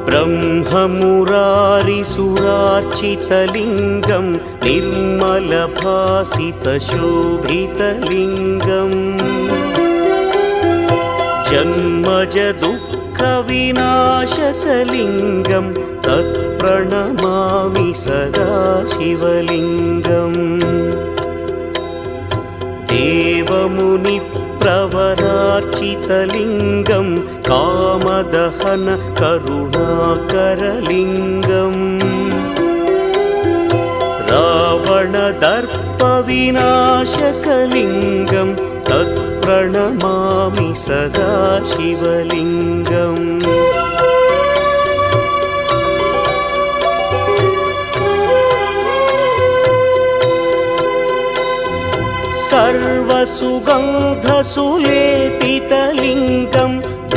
ब्रह्ममुरारिसुरार्चितलिङ्गं निर्मलभासितशोभितलिङ्गम् जन्मजदुःखविनाशकलिङ्गं तत्प्रणमामि सदा शिवलिङ्गम् देवमुनिप्रवरार्चितलिङ्गं कामदहन करुणाकरलिङ्गम् रावणदर्पविनाशकलिङ्गं तत्प्रणमामि सदा शिवलिङ्गम् सर्वसुगन्धसुलेपितलिङ्गं